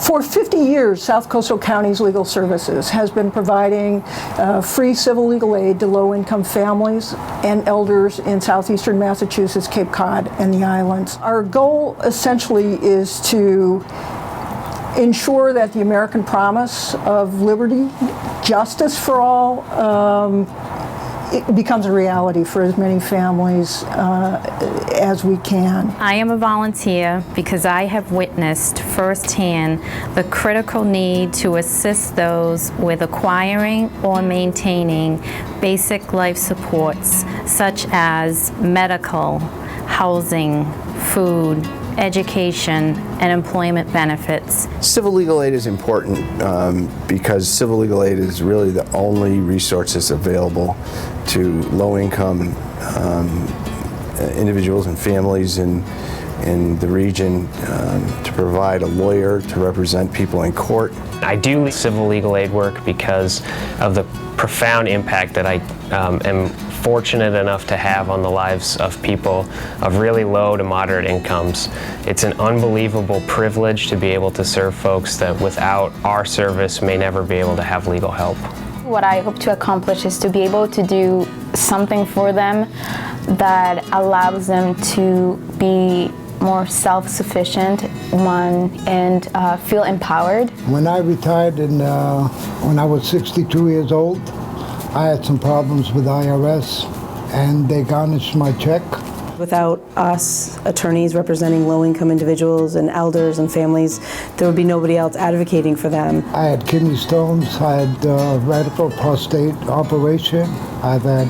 For 50 years, South Coastal County's Legal Services has been providing free civil legal aid to low-income families and elders in southeastern Massachusetts, Cape Cod, and the islands. Our goal essentially is to ensure that the American promise of liberty, justice for all, it becomes a reality for as many families as we can. I am a volunteer because I have witnessed firsthand the critical need to assist those with acquiring or maintaining basic life supports such as medical, housing, food, education, and employment benefits. Civil legal aid is important because civil legal aid is really the only resources available to low-income individuals and families in the region to provide a lawyer to represent people in court. I do civil legal aid work because of the profound impact that I am fortunate enough to have on the lives of people of really low to moderate incomes. It's an unbelievable privilege to be able to serve folks that without our service may never be able to have legal help. What I hope to accomplish is to be able to do something for them that allows them to be more self-sufficient, and feel empowered. When I retired when I was 62 years old, I had some problems with IRS and they garnished my check. Without us attorneys representing low-income individuals and elders and families, there would be nobody else advocating for them. I had kidney stones, I had radical prostate operation, I've had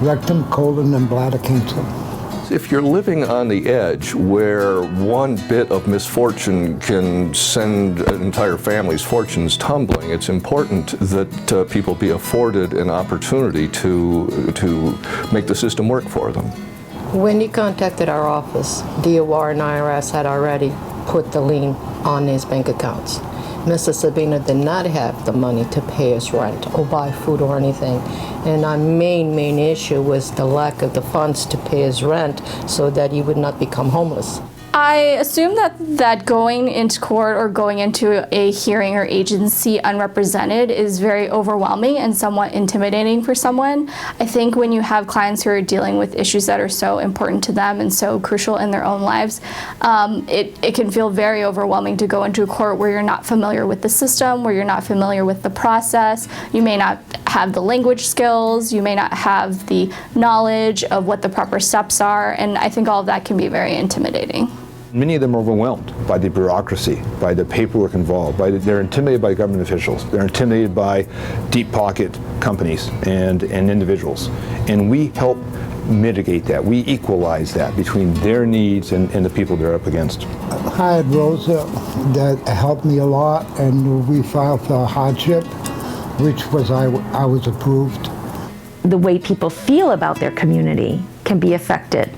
rectum, colon, and bladder cancer. If you're living on the edge where one bit of misfortune can send an entire family's fortunes tumbling, it's important that people be afforded an opportunity to make the system work for them. When he contacted our office, DOR and IRS had already put the lien on his bank accounts. Mr. Sabina did not have the money to pay his rent or buy food or anything. And our main issue was the lack of the funds to pay his rent so that he would not become homeless. I assume that going into court or going into a hearing or agency unrepresented is very overwhelming and somewhat intimidating for someone. I think when you have clients who are dealing with issues that are so important to them and so crucial in their own lives, it can feel very overwhelming to go into a court where you're not familiar with the system, where you're not familiar with the process. You may not have the language skills, you may not have the knowledge of what the proper steps are, and I think all of that can be very intimidating. Many of them are overwhelmed by the bureaucracy, by the paperwork involved. They're intimidated by government officials. They're intimidated by deep pocket companies and individuals. And we help mitigate that. We equalize that between their needs and the people they're up against. I had Rosa that helped me a lot, and we filed for hardship, which was I was approved. The way people feel about their community can be affected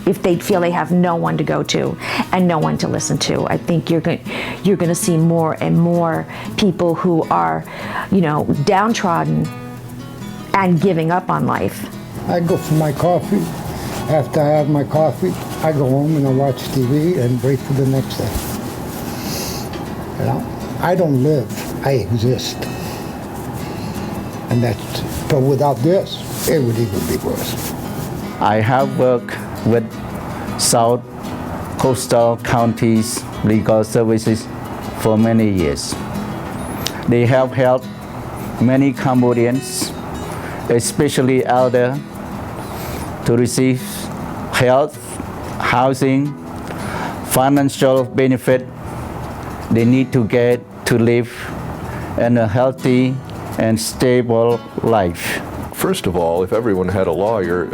if they feel they have no one to go to and no one to listen to. I think you're going to see more and more people who are, downtrodden and giving up on life. I go for my coffee. After I have my coffee, I go home and I watch TV and wait for the next day. I don't live, I exist. And but without this, it would even be worse. I have worked with South Coastal County's Legal Services for many years. They have helped many Cambodians, especially elderly, to receive health, housing, financial benefit they need to get to live in a healthy and stable life. First of all, if everyone had a lawyer,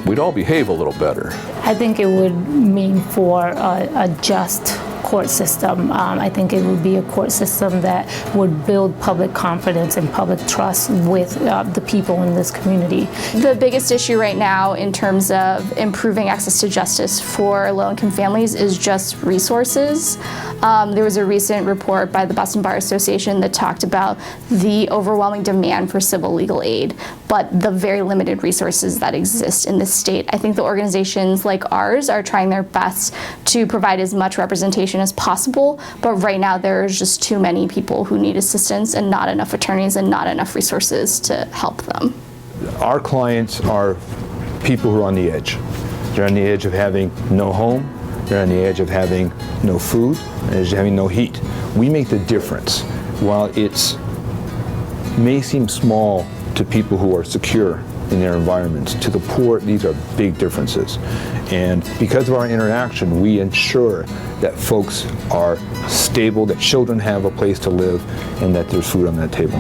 we'd all behave a little better. I think it would mean for a just court system. I think it would be a court system that would build public confidence and public trust with the people in this community. The biggest issue right now in terms of improving access to justice for low-income families is just resources. There was a recent report by the Boston Bar Association that talked about the overwhelming demand for civil legal aid, but the very limited resources that exist in this state. I think the organizations like ours are trying their best to provide as much representation as possible, but right now there's just too many people who need assistance and not enough attorneys and not enough resources to help them. Our clients are people who are on the edge. They're on the edge of having no home, they're on the edge of having no food, and edge of having no heat. We make the difference. While it may seem small to people who are secure in their environments, to the poor, these are big differences. And because of our interaction, we ensure that folks are stable, that children have a place to live, and that there's food on that table.